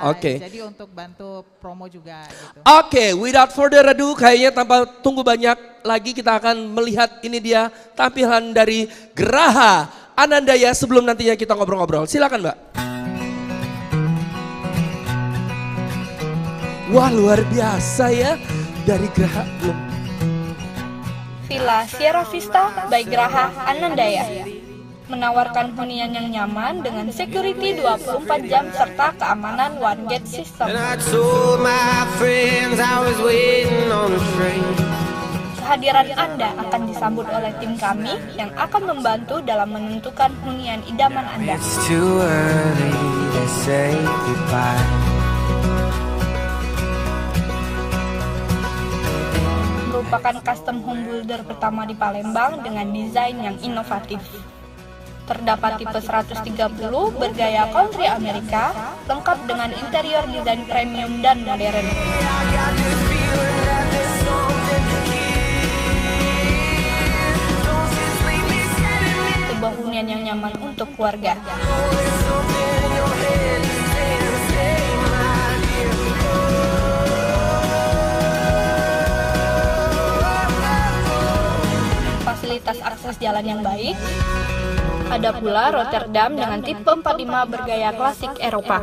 Oke. Jadi untuk bantu promo juga gitu. Oke, without further ado, kayaknya tanpa tunggu banyak lagi kita akan melihat ini dia tampilan dari Geraha Anandaya sebelum nantinya kita ngobrol-ngobrol. Silakan Mbak. Wah luar biasa ya dari Geraha belum. Villa Sierra Vista by Geraha Anandaya menawarkan hunian yang nyaman dengan security 24 jam serta keamanan one gate system. Kehadiran Anda akan disambut oleh tim kami yang akan membantu dalam menentukan hunian idaman Anda. Merupakan custom home builder pertama di Palembang dengan desain yang inovatif. Terdapat tipe 130 bergaya country Amerika, lengkap dengan interior desain premium dan modern. Sebuah hunian yang nyaman untuk keluarga. Fasilitas akses jalan yang baik. Ada pula Rotterdam dengan tipe 45 bergaya klasik Eropa.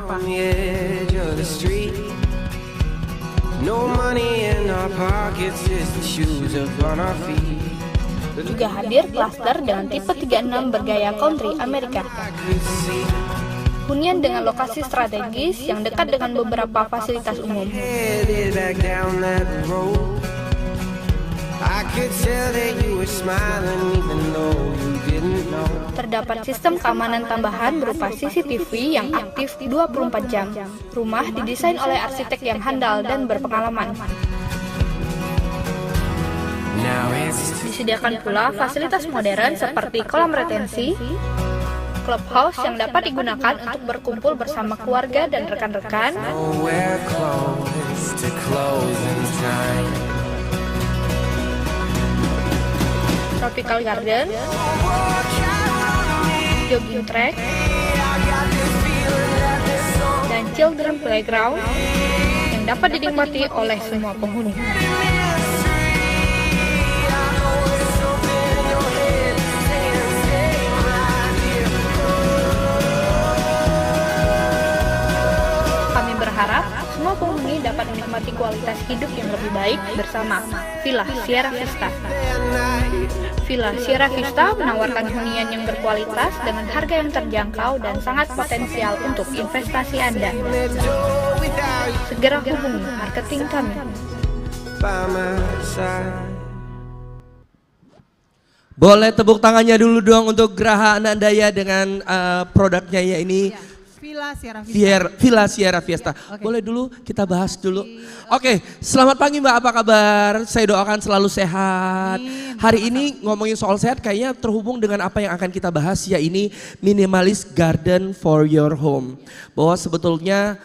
Juga hadir klaster dengan tipe 36 bergaya country Amerika. Hunian dengan lokasi strategis yang dekat dengan beberapa fasilitas umum. Terdapat sistem keamanan tambahan berupa CCTV yang aktif 24 jam. Rumah didesain oleh arsitek yang handal dan berpengalaman. Disediakan pula fasilitas modern seperti kolam retensi, clubhouse yang dapat digunakan untuk berkumpul bersama keluarga dan rekan-rekan, tropical garden, jogging track, dan children playground yang dapat dinikmati oleh semua penghuni. Kami berharap semua penghuni dapat menikmati kualitas hidup yang lebih baik bersama Villa Sierra Vista. Villa Sierra Vista menawarkan hunian yang berkualitas dengan harga yang terjangkau dan sangat potensial untuk investasi Anda. Segera hubungi marketing kami. Boleh tepuk tangannya dulu dong untuk Geraha Anandaya dengan produknya ya ini. Villa Sierra Vista. Villa Sierra Fiesta. Okay. Boleh dulu kita bahas dulu. Oke, selamat pagi Mbak, apa kabar? Saya doakan selalu sehat. Hari ini ngomongin soal sehat kayaknya terhubung dengan apa yang akan kita bahas, ya ini minimalis garden for your home. Bahwa sebetulnya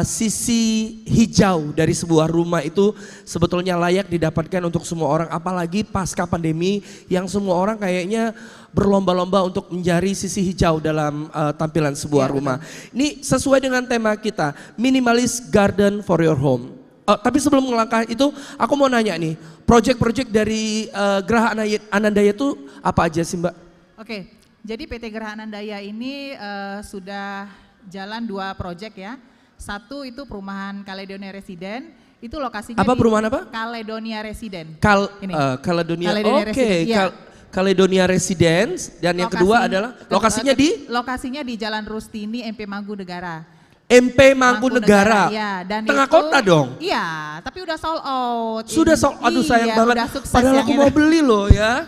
sisi hijau dari sebuah rumah itu sebetulnya layak didapatkan untuk semua orang, apalagi pasca pandemi yang semua orang kayaknya berlomba-lomba untuk mencari sisi hijau dalam tampilan sebuah rumah. Ini sesuai dengan tema kita, minimalis garden for your home. Tapi sebelum melangkah itu, aku mau nanya nih, project-project dari Geraha Anandaya itu apa aja sih Mbak? Oke, jadi PT Geraha Anandaya ini sudah jalan 2 project ya. Satu itu perumahan Caledonia Residen, itu lokasinya apa perumahan apa? Caledonia Residen. Caledonia, Residen, iya. Caledonia Residence, dan yang kedua adalah lokasinya di? Lokasinya di Jalan Rustini, MP Mangkunegara. MP Mangkunegara, ya, dan tengah itu, kota dong? Iya, tapi udah sold out. Sudah sold out, aduh sayang banget. Padahal aku mau beli loh ya.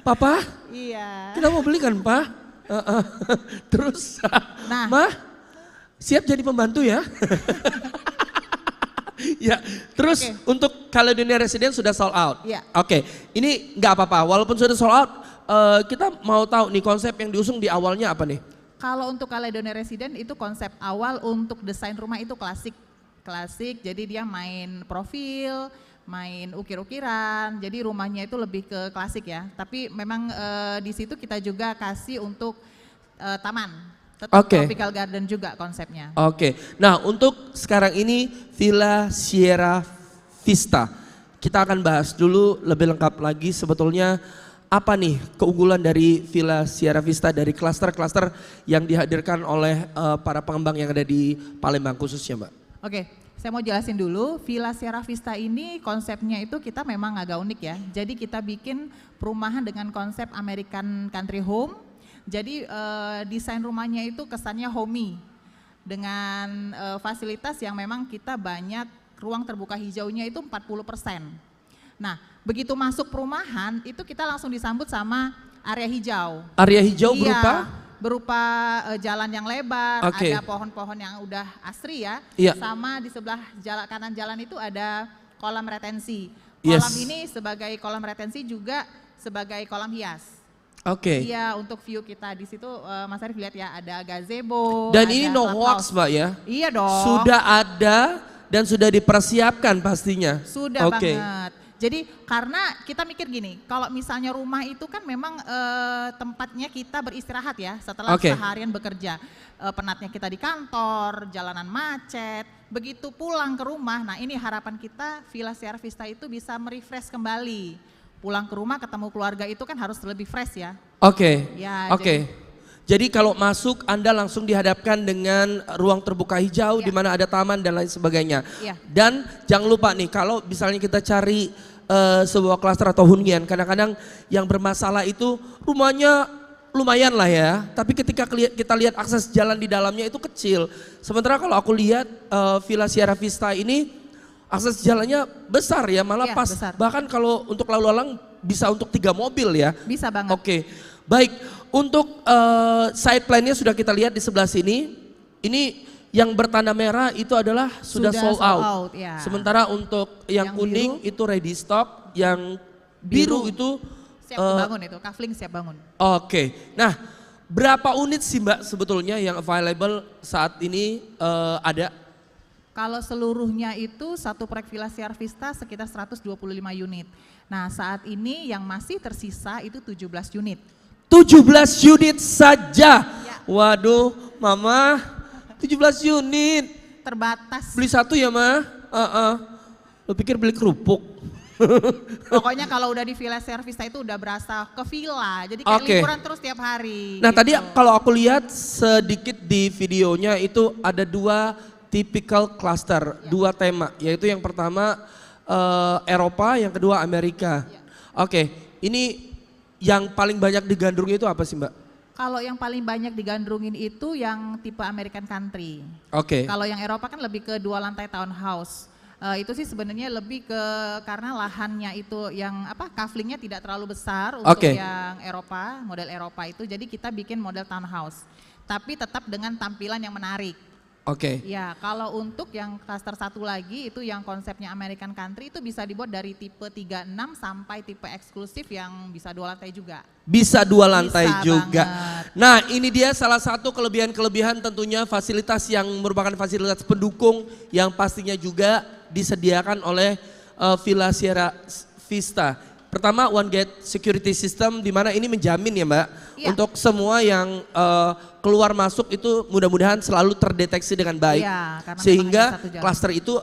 Papa? Iya. Kita mau beli kan Pak? Terus, Mah? Siap jadi pembantu ya? Ya, terus untuk Caledonia Residence sudah sold out. Iya. Oke, ini nggak apa-apa. Walaupun sudah sold out, kita mau tahu nih konsep yang diusung di awalnya apa nih? Kalau untuk Caledonia Resident itu konsep awal untuk desain rumah itu klasik. Jadi dia main profil, main ukir-ukiran. Jadi rumahnya itu lebih ke klasik ya. Tapi memang di situ kita juga kasih untuk taman. Tetap Oke. tropical garden juga konsepnya. Oke, nah untuk sekarang ini Villa Sierra Vista. Kita akan bahas dulu lebih lengkap lagi sebetulnya apa nih keunggulan dari Villa Sierra Vista dari klaster-klaster yang dihadirkan oleh para pengembang yang ada di Palembang khususnya Mbak. Oke, saya mau jelasin dulu, Villa Sierra Vista ini konsepnya itu kita memang agak unik ya. Jadi kita bikin perumahan dengan konsep American Country Home. Jadi desain rumahnya itu kesannya homey dengan fasilitas yang memang kita banyak ruang terbuka hijaunya itu 40%. Nah, begitu masuk perumahan itu kita langsung disambut sama area hijau. Area hijau Iya, berupa jalan yang lebar, Oke. ada pohon-pohon yang udah asri ya. Iya. Sama di sebelah kanan jalan itu ada kolam retensi. Yes. Kolam ini sebagai kolam retensi juga sebagai kolam hias. Oke. Iya, untuk view kita di situ Mas Arif lihat ya ada gazebo. Dan ada ini no clubhouse. hoax Mbak ya? Iya dong. Sudah ada dan sudah dipersiapkan pastinya. Sudah Oke. banget. Jadi karena kita mikir gini, kalau misalnya rumah itu kan memang tempatnya kita beristirahat ya setelah Oke. seharian bekerja. Penatnya kita di kantor, jalanan macet, begitu pulang ke rumah, nah ini harapan kita Villa Sierra Vista itu bisa merefresh kembali. Pulang ke rumah ketemu keluarga itu kan harus lebih fresh ya. Oke. Ya, Oke. Jadi kalau masuk Anda langsung dihadapkan dengan ruang terbuka hijau di mana ada taman dan lain sebagainya. Iya. Dan jangan lupa nih kalau misalnya kita cari sebuah klaster atau hunian, kadang-kadang yang bermasalah itu rumahnya lumayan lah ya, tapi ketika kita lihat akses jalan di dalamnya itu kecil. Sementara kalau aku lihat Villa Sierra Vista ini akses jalannya besar ya, malah Iya, pas besar. bahkan kalau untuk lalu lalang bisa untuk 3 mobil ya. Bisa banget. Oke, baik. Untuk side plan-nya sudah kita lihat di sebelah sini. Ini yang bertanda merah itu adalah sudah sold out. Ya. Sementara untuk yang Yang kuning biru. itu ready stock, yang biru itu Siap bangun itu, kafling siap bangun. oke. Nah, berapa unit sih Mbak sebetulnya yang available saat ini ada? Kalau seluruhnya itu satu proyek Villa Sierra Vista sekitar 125 unit. Nah saat ini yang masih tersisa itu 17 unit. 17 unit saja. Ya. Waduh, Mama, 17 unit. Terbatas. Beli satu ya, Ma? Lo pikir beli kerupuk? Pokoknya kalau udah di Villa Sierra Vista itu udah berasa ke villa. Jadi kayak Oke. liburan terus tiap hari. Nah gitu. tadi kalau aku lihat sedikit di videonya itu ada 2 typical cluster, 2 tema. Yaitu yang pertama Eropa, yang kedua Amerika. Oke, ini yang paling banyak digandrungi itu apa sih Mbak? Kalau yang paling banyak digandrungin itu yang tipe American Country. Oke. Kalau yang Eropa kan lebih ke 2 lantai townhouse. Itu sih sebenarnya lebih ke karena lahannya itu yang kaflingnya tidak terlalu besar untuk Oke. yang Eropa, model Eropa itu. Jadi kita bikin model townhouse. Tapi tetap dengan tampilan yang menarik. Oke. Ya, kalau untuk yang klaster satu lagi itu yang konsepnya American Country itu bisa dibuat dari tipe 36 sampai tipe eksklusif yang bisa 2 lantai juga. Bisa 2 lantai Bisa juga. banget. Nah ini dia salah satu kelebihan-kelebihan tentunya fasilitas yang merupakan fasilitas pendukung yang pastinya juga disediakan oleh Villa Sierra Vista. Pertama One Gate Security System di mana ini menjamin ya Mbak Iya. untuk semua yang keluar masuk itu mudah-mudahan selalu terdeteksi dengan baik. Iya, karena Sehingga memang hanya satu jalan. klaster itu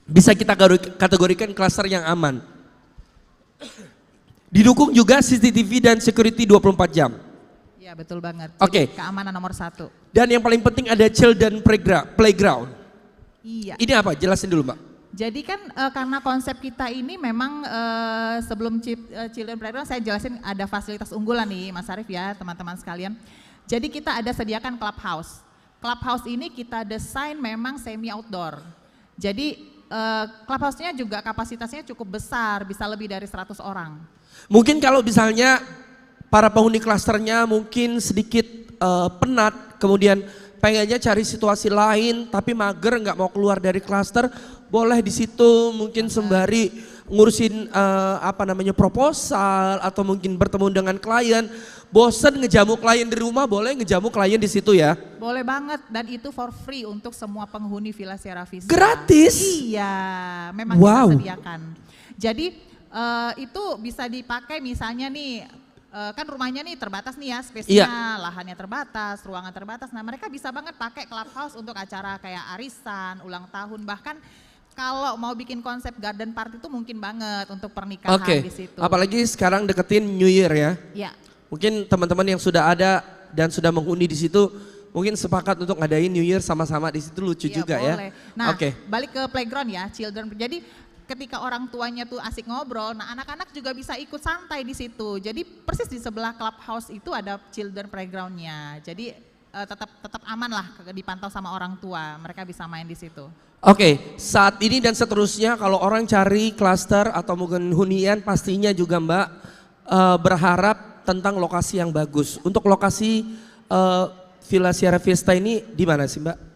bisa kita kategorikan klaster yang aman. Didukung juga CCTV dan security 24 jam. Iya betul banget. Oke. Jadi keamanan nomor 1. Dan yang paling penting ada children playground. Iya. Ini apa? Jelasin dulu Mbak. Jadi kan karena konsep kita ini memang sebelum Children Playground saya jelasin ada fasilitas unggulan nih Mas Arif ya teman-teman sekalian. Jadi kita ada sediakan clubhouse. Clubhouse ini kita desain memang semi outdoor. Jadi clubhouse-nya juga kapasitasnya cukup besar, bisa lebih dari 100 orang. Mungkin kalau misalnya para penghuni klasternya mungkin sedikit penat, kemudian pengennya cari situasi lain tapi mager nggak mau keluar dari klaster, boleh di situ mungkin sembari ngurusin proposal atau mungkin bertemu dengan klien. Bosen ngejamu klien di rumah, boleh ngejamu klien di situ ya. Boleh banget dan itu for free untuk semua penghuni Villa Sierra Vista. Gratis? Iya, memang Wow. kita sediakan. Jadi itu bisa dipakai misalnya nih kan rumahnya nih terbatas nih ya, space-nya, Iya. lahannya terbatas, ruangan terbatas. Nah mereka bisa banget pakai clubhouse untuk acara kayak arisan, ulang tahun, bahkan kalau mau bikin konsep garden party itu mungkin banget untuk pernikahan Oke, di situ. apalagi sekarang deketin New Year ya. Ya, Mungkin teman-teman yang sudah ada dan sudah menghuni di situ mungkin sepakat untuk ngadain New Year sama-sama di situ, lucu iya, juga boleh. ya. Nah Oke. balik ke playground ya, children. Jadi ketika orang tuanya tuh asik ngobrol, nah anak-anak juga bisa ikut santai di situ. Jadi persis di sebelah clubhouse itu ada children playgroundnya. Jadi tetap aman lah dipantau sama orang tua. Mereka bisa main di situ. Oke, saat ini dan seterusnya kalau orang cari klaster atau mungkin hunian pastinya juga Mbak berharap tentang lokasi yang bagus. Untuk lokasi Villa Sierra Vista ini di mana sih Mbak?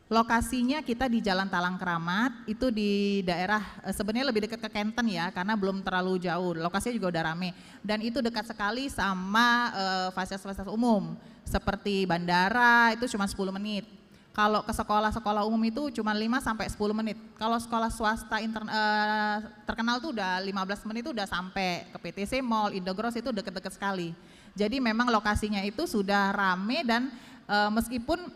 Lokasinya kita di Jalan Talang Keramat, itu di daerah sebenarnya lebih dekat ke Kenten ya, karena belum terlalu jauh. Lokasinya juga udah rame dan itu dekat sekali sama fasilitas-fasilitas umum seperti bandara itu cuma 10 menit. Kalau ke sekolah-sekolah umum itu cuma 5 sampai 10 menit. Kalau sekolah swasta terkenal tuh udah 15 menit itu udah sampai ke PTC Mall, Indogros itu deket-deket sekali. Jadi memang lokasinya itu sudah rame dan meskipun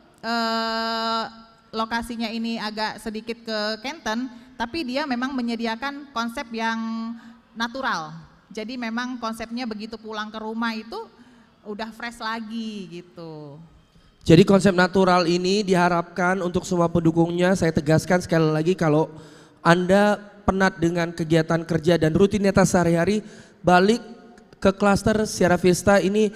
lokasinya ini agak sedikit ke Kenten, tapi dia memang menyediakan konsep yang natural. Jadi memang konsepnya begitu pulang ke rumah itu udah fresh lagi gitu. Jadi konsep natural ini diharapkan untuk semua pendukungnya, saya tegaskan sekali lagi kalau Anda penat dengan kegiatan kerja dan rutinitas sehari-hari, balik ke klaster Sierra Vista ini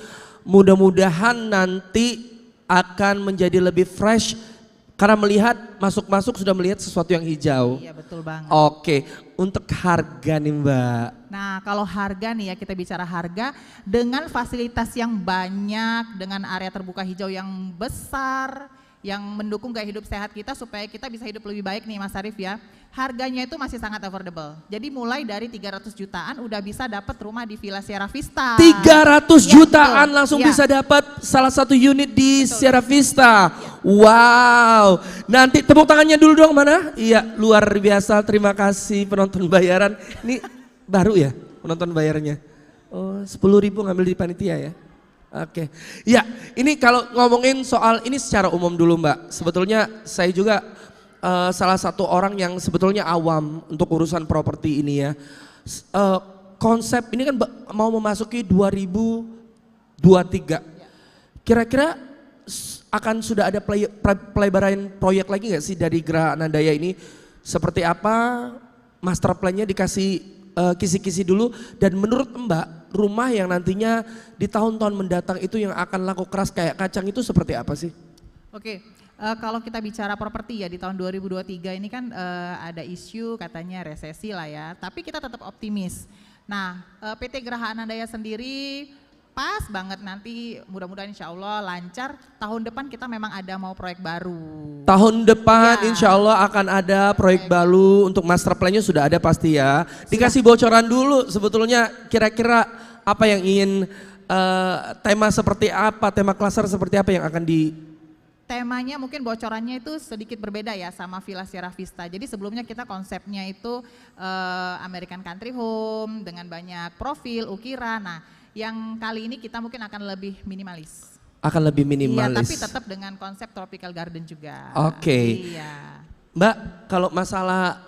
mudah-mudahan nanti akan menjadi lebih fresh karena melihat masuk-masuk sudah melihat sesuatu yang hijau. Iya betul banget. Oke, untuk harga nih Mbak. Nah kalau harga nih ya, kita bicara harga dengan fasilitas yang banyak, dengan area terbuka hijau yang besar, yang mendukung gaya hidup sehat kita supaya kita bisa hidup lebih baik nih Mas Arief ya. Harganya itu masih sangat affordable. Jadi mulai dari 300 jutaan udah bisa dapat rumah di Villa Sierra Vista. 300 Ya, jutaan betul. langsung Ya. bisa dapat salah satu unit di Sierra Vista. Wow. Nanti tepuk tangannya dulu dong mana? Iya, luar biasa. Terima kasih penonton bayaran. Ini baru ya penonton bayarnya. Oh, 10.000 ngambil di panitia ya. Oke. Ya, ini kalau ngomongin soal ini secara umum dulu Mbak. Sebetulnya saya juga salah satu orang yang sebetulnya awam untuk urusan properti ini ya. Konsep ini kan mau memasuki 2023. Kira-kira akan sudah ada pelebaran proyek lagi nggak sih dari Geraha Anandaya ini? Seperti apa? Master plan-nya dikasih kisi-kisi dulu, dan menurut Mbak rumah yang nantinya di tahun-tahun mendatang itu yang akan laku keras kayak kacang itu seperti apa sih? Oke, kalau kita bicara properti ya di tahun 2023 ini kan ada isu katanya resesi lah ya, tapi kita tetap optimis. Nah PT Geraha Anandaya sendiri pas banget nanti mudah-mudahan insya Allah lancar, tahun depan kita memang ada mau proyek baru. Tahun depan Ya. insya Allah akan ada proyek baru, untuk master plan-nya sudah ada pasti ya. Dikasih bocoran dulu sebetulnya kira-kira apa yang ingin tema seperti apa, tema klaster seperti apa yang akan Temanya mungkin bocorannya itu sedikit berbeda ya sama Villa Sierra Vista. Jadi sebelumnya kita konsepnya itu American Country Home dengan banyak profil, ukiran. Nah yang kali ini kita mungkin akan lebih minimalis. akan lebih Iya, minimalis. tapi tetap dengan konsep tropical garden juga. Oke. Iya. Mbak, kalau masalah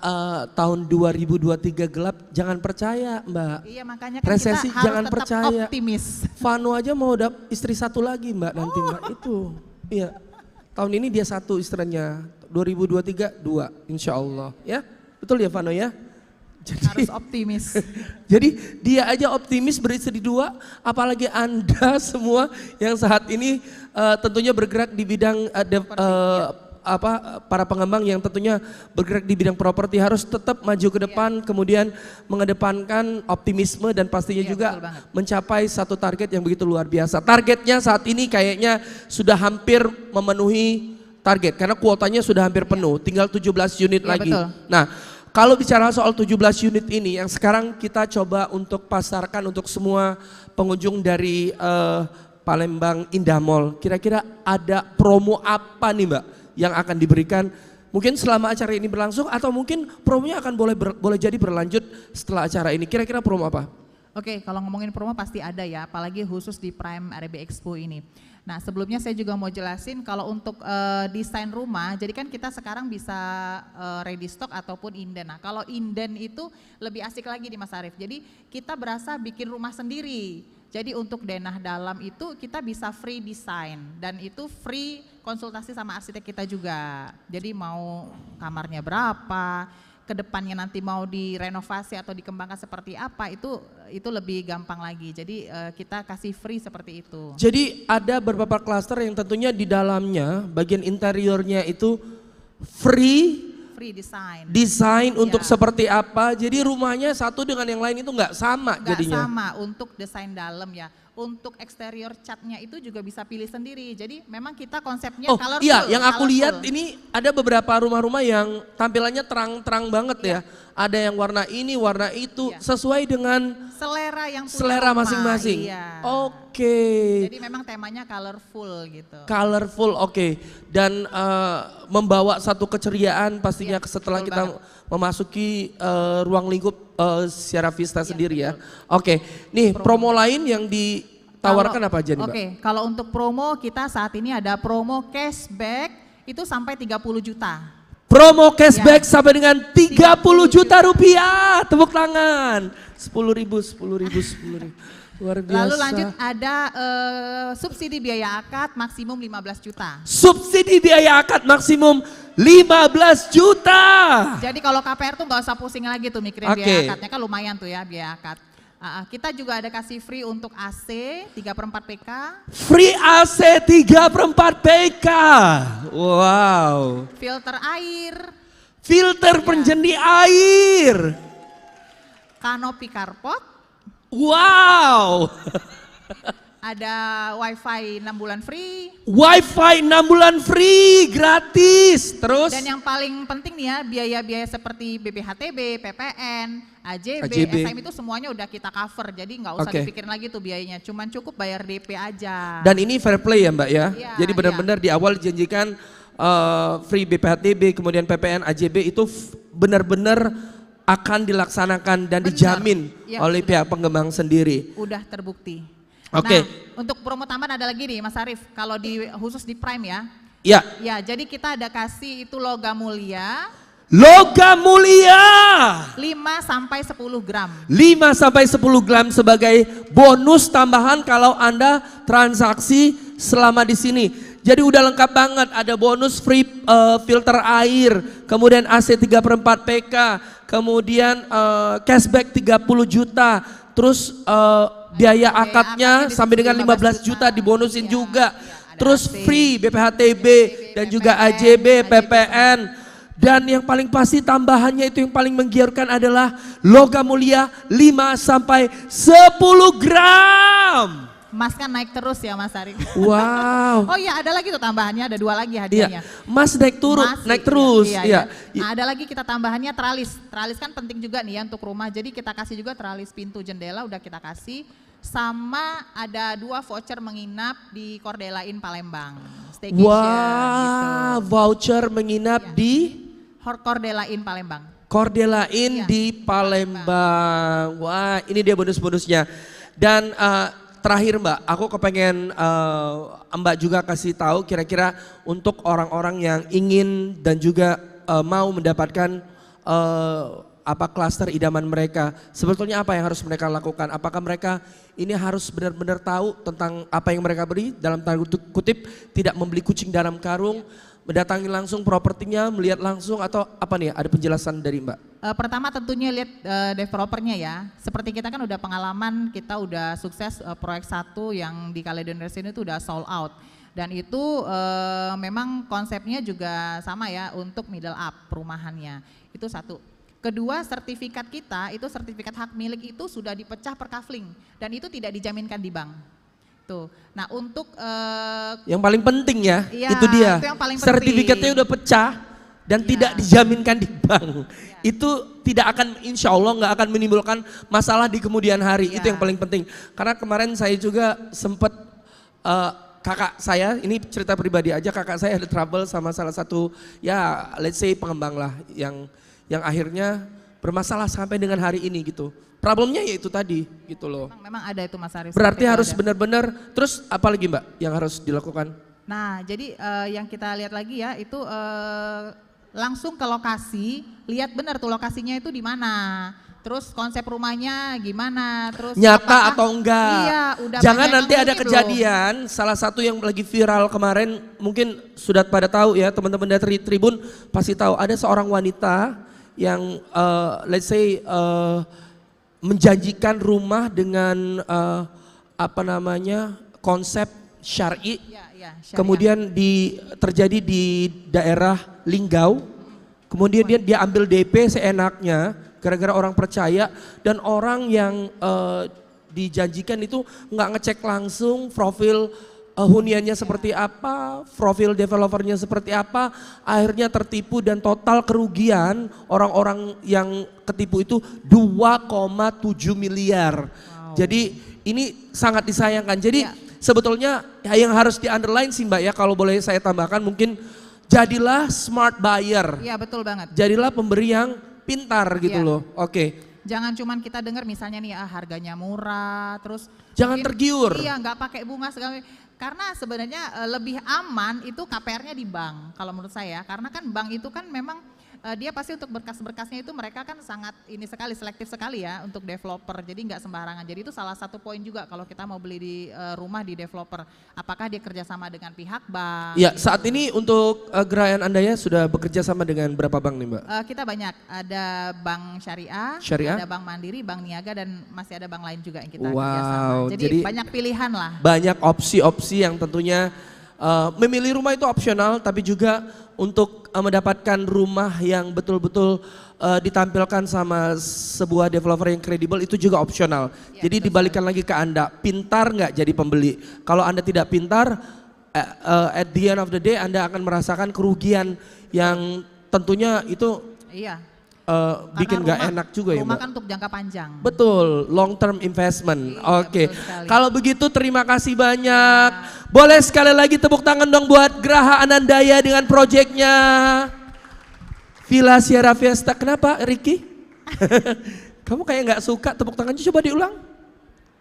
tahun 2023 gelap jangan percaya Mbak. Iya makanya kan Resesi kita harus jangan tetap percaya. optimis. Vano aja mau istri satu lagi Mbak nanti Mbak itu. Iya. Tahun ini dia satu istrinya, 2023 2 insya Allah ya. Betul ya Vano ya? Harus optimis. Jadi dia aja optimis beristri 2, apalagi Anda semua yang saat ini tentunya bergerak di bidang para pengembang yang tentunya bergerak di bidang properti harus tetap maju ke depan, kemudian mengedepankan optimisme dan pastinya Iya, juga betul banget. mencapai satu target yang begitu luar biasa. Targetnya saat ini kayaknya sudah hampir memenuhi target karena kuotanya sudah hampir penuh, tinggal 17 unit Iya, lagi. betul. Nah, kalau bicara soal 17 unit ini yang sekarang kita coba untuk pasarkan untuk semua pengunjung dari Palembang Indah Mall, kira-kira ada promo apa nih Mbak yang akan diberikan mungkin selama acara ini berlangsung atau mungkin promonya akan boleh jadi berlanjut setelah acara ini, kira-kira promo apa? Oke, kalau ngomongin promo pasti ada ya, apalagi khusus di Prime RB Expo ini. Nah, sebelumnya saya juga mau jelasin kalau untuk desain rumah, jadi kan kita sekarang bisa ready stock ataupun inden. Nah, kalau inden itu lebih asik lagi di Mas Arief. Jadi kita berasa bikin rumah sendiri. Jadi untuk denah dalam itu kita bisa free design dan itu free konsultasi sama arsitek kita juga. Jadi mau kamarnya berapa, kedepannya nanti mau direnovasi atau dikembangkan seperti apa itu lebih gampang lagi. Jadi kita kasih free seperti itu. Jadi ada beberapa klaster yang tentunya di dalamnya bagian interiornya itu free desain untuk seperti apa. Jadi rumahnya satu dengan yang lain itu nggak sama jadinya. Nggak sama untuk desain dalam ya. Untuk eksterior catnya itu juga bisa pilih sendiri. Jadi memang kita konsepnya colorful. Iya, yang aku lihat ini ada beberapa rumah-rumah yang tampilannya terang-terang banget ya. Ada yang warna ini, warna itu, sesuai dengan selera yang punya selera rumah. masing-masing. Iya. Oke. Jadi memang temanya colorful gitu. Colorful, oke. Dan membawa satu keceriaan pastinya setelah kita memasuki ruang lingkup Sierra Vista sendiri ya. Oke, nih promo lain yang ditawarkan apa aja nih Mbak? Oke, kalau untuk promo kita saat ini ada promo cashback itu sampai 30 juta. Promo cashback sampai dengan 30 juta rupiah. Tepuk tangan. 10.000. Luar biasa. Lalu lanjut ada subsidi biaya akad maksimum 15 juta. Subsidi biaya akad maksimum 15 juta. Jadi kalau KPR tuh nggak usah pusing lagi tuh mikirin biaya akadnya, kan lumayan tuh ya biaya akad. Kita juga ada kasih free untuk AC 3/4 PK. Free AC 3/4 PK. Wow. Filter air. Filter penjernih air. Kanopi carport. Wow. Ada wifi 6 bulan free. Wifi 6 bulan free, gratis. Terus? Dan yang paling penting nih ya, biaya-biaya seperti BPHTB, PPN, AJB, SM itu semuanya udah kita cover. Jadi nggak usah dipikirin lagi tuh biayanya, cuman cukup bayar DP aja. Dan ini fair play ya Mbak ya? Iya, jadi benar-benar di awal dijanjikan free BPHTB, kemudian PPN, AJB itu benar-benar akan dilaksanakan dan dijamin oleh pihak pengembang sendiri. Udah terbukti. Oke. Nah, untuk promo tambahan ada lagi nih Mas Arief, kalau khusus di Prime ya. Iya. Ya, jadi kita ada kasih itu logam mulia. Logam mulia. 5-10 gram. 5-10 gram sebagai bonus tambahan kalau Anda transaksi selama di sini. Jadi udah lengkap banget, ada bonus free filter air, kemudian AC 3/4 PK, kemudian cashback 30 juta, terus biaya akadnya sampai dengan 15 juta dibonusin juga. Terus free BPHTB dan juga AJB, PPN. Dan yang paling pasti tambahannya itu yang paling menggiurkan adalah logam mulia 5-10 gram. Mas kan naik terus ya Mas Arief. Wow. Oh iya ada lagi tuh tambahannya, ada 2 lagi hadiahnya. Iya. Mas naik terus. Iya. Nah, ada lagi kita tambahannya teralis. Teralis kan penting juga nih ya untuk rumah. Jadi kita kasih juga teralis pintu jendela udah kita kasih. Sama ada 2 voucher menginap di Cordella Inn Palembang. Staycation gitu. Voucher menginap di Cordella Inn Palembang. Cordella Inn di Palembang. Wah, ini dia bonus-bonusnya. Dan terakhir Mbak, aku kepengen Mbak juga kasih tahu kira-kira untuk orang-orang yang ingin dan juga mau mendapatkan klaster idaman mereka. Sebetulnya apa yang harus mereka lakukan? Apakah mereka ini harus benar-benar tahu tentang apa yang mereka beri, dalam tanda kutip tidak membeli kucing dalam karung, mendatangi langsung propertinya, melihat langsung, atau apa nih? Ada penjelasan dari Mbak? Pertama tentunya lihat developernya ya. Seperti kita kan udah pengalaman, kita udah sukses proyek 1 yang di Caledon Residence itu udah sold out. Dan itu memang konsepnya juga sama ya untuk middle up perumahannya. Itu 1. Kedua, sertifikat kita itu sertifikat hak milik itu sudah dipecah per kafling dan itu tidak dijaminkan di bank. Tuh. Nah, untuk yang paling penting ya, itu dia. Itu yang paling sertifikatnya udah pecah dan tidak dijaminkan di bank. Itu tidak akan, insya Allah nggak akan menimbulkan masalah di kemudian hari. Itu yang paling penting. Karena kemarin saya juga sempat kakak saya, ini cerita pribadi aja, kakak saya ada trouble sama salah satu ya let's say pengembang lah yang akhirnya bermasalah sampai dengan hari ini gitu. Problemnya ya itu tadi gitu loh. Memang ada itu Mas Arif. Berarti seperti itu harus ada. benar-benar, terus apa lagi Mbak yang harus dilakukan? Nah, jadi yang kita lihat lagi ya itu langsung ke lokasi, lihat benar tuh lokasinya itu di mana. Terus konsep rumahnya gimana, terus Nyata apakah- atau enggak? Iya, udah Jangan banyak nanti yang ada ini belum? kejadian, salah satu yang lagi viral kemarin, mungkin sudah pada tahu ya teman-teman dari Tribun pasti tahu, ada seorang wanita yang let's say menjanjikan rumah dengan konsep syar'i. Iya, iya, syariah. Kemudian terjadi di daerah Linggau. Kemudian dia ambil DP seenaknya gara-gara orang percaya, dan orang yang dijanjikan itu nggak ngecek langsung profil huniannya seperti apa, profil developernya seperti apa, akhirnya tertipu dan total kerugian orang-orang yang ketipu itu 2,7 miliar. Jadi ini sangat disayangkan. Jadi sebetulnya yang harus di-underline sih Mbak ya, kalau boleh saya tambahkan mungkin jadilah smart buyer. Iya, betul banget. Jadilah pemberi yang pintar gitu Iya. loh. Oke. Jangan cuman kita dengar misalnya nih harganya murah, terus Jangan mungkin- tergiur. Iya, nggak pakai bunga segala. Karena sebenarnya lebih aman itu KPR-nya di bank kalau menurut saya. Karena kan bank itu kan memang dia pasti untuk berkas-berkasnya itu mereka kan sangat ini sekali, selektif sekali ya untuk developer. Jadi nggak sembarangan. Jadi itu salah satu poin juga kalau kita mau beli di rumah di developer. Apakah dia kerjasama dengan pihak bank? Ya, saat ini untuk Gerayan Andaya sudah bekerja sama dengan berapa bank nih Mbak? Kita banyak, ada bank syariah, Syariah? ada bank mandiri, bank niaga, dan masih ada bank lain juga yang kita Wow, kerjasama. Jadi jadi banyak pilihan lah. Banyak opsi-opsi yang tentunya memilih rumah itu opsional, tapi juga untuk mendapatkan rumah yang betul-betul ditampilkan sama sebuah developer yang kredibel itu juga opsional. Ya, Jadi betul dibalikan lagi ke Anda, pintar nggak jadi pembeli? Kalau Anda tidak pintar, at the end of the day Anda akan merasakan kerugian yang tentunya itu Iya. bikin Karena nggak enak juga ya rumah Mbak. kan untuk jangka panjang. Betul, long term investment. Iya, Oke. betul sekali. Kalau begitu terima kasih banyak. Boleh sekali lagi tepuk tangan dong buat Graha Anandaya dengan proyeknya Villa Sierra Fiesta. Kenapa, Ricky? Kamu kayak nggak suka tepuk tangannya, coba diulang.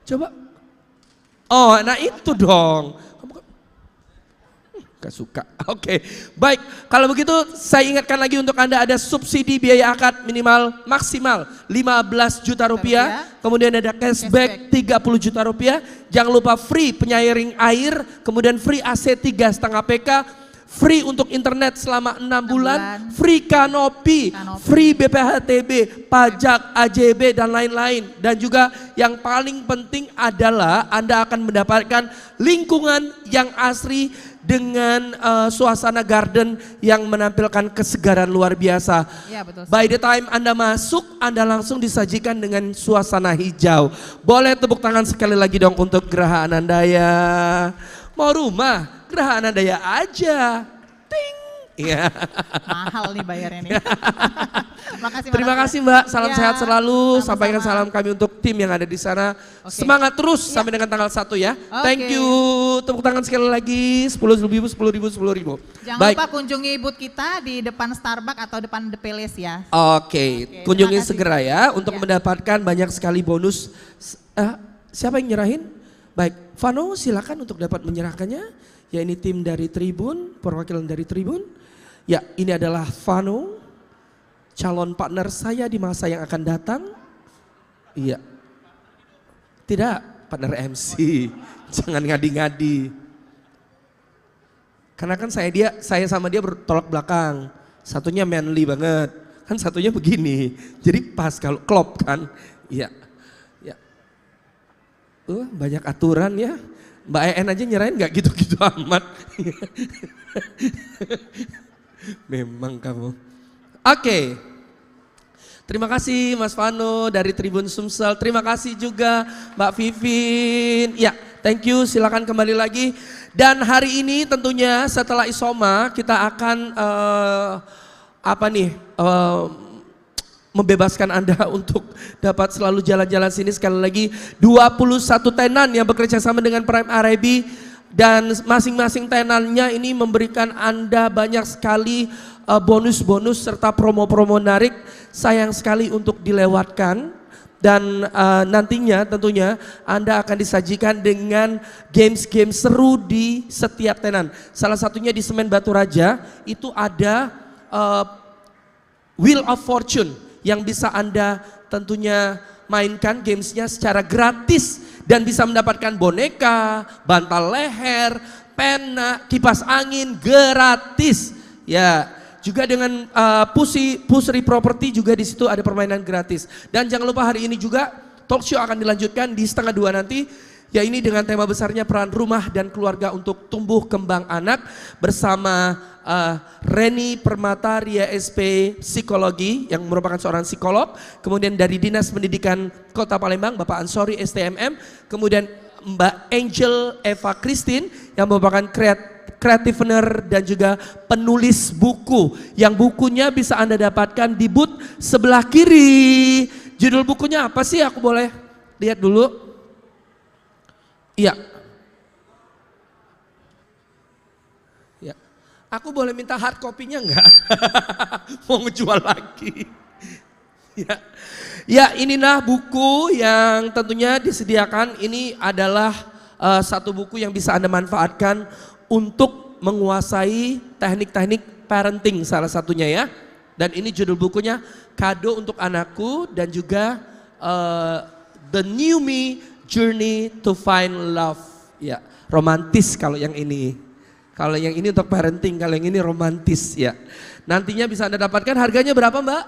Coba. Oh, nah itu dong. Kamu gak suka. Oke, baik. Kalau begitu saya ingatkan lagi untuk Anda ada subsidi biaya akad minimal maksimal 15 juta rupiah. Kemudian ada cashback 30 juta rupiah. Jangan lupa free penyaring air, kemudian free AC 3,5 PK. Free untuk internet selama 6 bulan, free kanopi, free BPHTB, pajak, AJB dan lain-lain. Dan juga yang paling penting adalah Anda akan mendapatkan lingkungan yang asri dengan suasana garden yang menampilkan kesegaran luar biasa. Iya, betul. By the time Anda masuk, Anda langsung disajikan dengan suasana hijau. Boleh tepuk tangan sekali lagi dong untuk Geraha Anandaya. Mau rumah? Geraha Anandaya aja. Ting. Iya. Mahal nih bayarnya nih. Makasih, Terima Mas. kasih Mbak, salam Ya, sehat selalu. sama-sama. Sampaikan salam kami untuk tim yang ada di sana. Oke. Semangat terus sampai dengan tanggal 1 ya. Thank Oke. you. Tepuk tangan sekali lagi. 10.000, 10.000, 10.000. Jangan Baik. lupa kunjungi booth kita di depan Starbucks atau depan The Palace ya. Oke, Oke, kunjungi terima kasih. segera ya untuk Ya. mendapatkan banyak sekali bonus. Siapa yang nyerahin? Baik, Vano silakan untuk dapat menyerahkannya. Ya, ini tim dari Tribun, perwakilan dari Tribun. Ya, ini adalah Vano, calon partner saya di masa yang akan datang. Iya. Tidak, partner MC. Jangan ngadi-ngadi. Karena kan saya sama dia bertolak belakang. Satunya manly banget. Kan satunya begini. Jadi pas kalau klop kan. Iya. Ya. Banyak aturan ya. Mbak EN aja nyerahin nggak gitu-gitu amat. Memang kamu. Oke. Terima kasih Mas Vano dari Tribun Sumsel. Terima kasih juga Mbak Vivin. Ya, thank you. Silakan kembali lagi. Dan hari ini tentunya setelah Isoma kita akan membebaskan Anda untuk dapat selalu jalan-jalan sini. Sekali lagi 21 tenan yang bekerja sama dengan Prime Arabi, dan masing-masing tenannya ini memberikan Anda banyak sekali bonus-bonus serta promo-promo menarik. sayang sekali untuk dilewatkan. Dan nantinya tentunya Anda akan disajikan dengan games-games seru di setiap tenan. Salah satunya di Semen Batu Raja itu ada Wheel of Fortune yang bisa Anda tentunya mainkan gamesnya secara gratis dan bisa mendapatkan boneka, bantal leher, pena, kipas angin gratis. Ya, juga dengan Pusri Property juga di situ ada permainan gratis. Dan jangan lupa hari ini juga talk show akan dilanjutkan di 1:30 nanti. Ya, ini dengan tema besarnya peran rumah dan keluarga untuk tumbuh kembang anak bersama Reni Permata Ria SP Psikologi yang merupakan seorang psikolog, kemudian dari Dinas Pendidikan Kota Palembang Bapak Ansori STMM, kemudian Mbak Angel Eva Christine yang merupakan kreativener dan juga penulis buku yang bukunya bisa Anda dapatkan di booth sebelah kiri. Judul bukunya apa sih, aku boleh lihat dulu? Iya. Ya. Aku boleh minta hard copy-nya enggak? Mau ngejual lagi. Ya. Ya, inilah buku yang tentunya disediakan. Ini adalah satu buku yang bisa Anda manfaatkan untuk menguasai teknik-teknik parenting salah satunya ya. Dan ini judul bukunya Kado untuk Anakku dan juga The New Me Journey to Find Love. Ya, romantis kalau yang ini. Kalau yang ini untuk parenting, kalau yang ini romantis ya. Nantinya bisa Anda dapatkan, harganya berapa Mbak?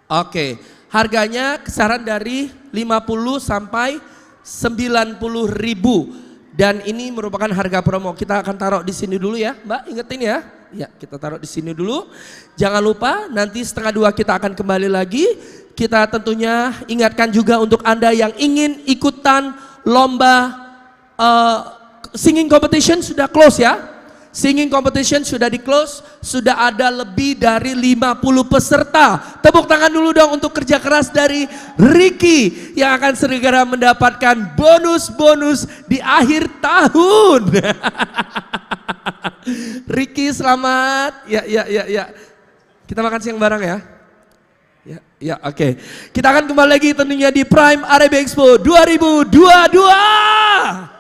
Oke, harganya kisaran dari 50 sampai 90 ribu. Dan ini merupakan harga promo. Kita akan taruh di sini dulu ya Mbak, ingetin ya. Ya, kita taruh di sini dulu. Jangan lupa nanti 1:30 kita akan kembali lagi. Kita tentunya ingatkan juga untuk Anda yang ingin ikutan lomba singing competition sudah close ya. Singing competition sudah di close, sudah ada lebih dari 50 peserta. Tepuk tangan dulu dong untuk kerja keras dari Ricky yang akan segera mendapatkan bonus-bonus di akhir tahun. Ricky selamat. Ya. Kita makan siang bareng ya. Ya, oke. Kita akan kembali lagi tentunya di Prime Arabic Expo 2022.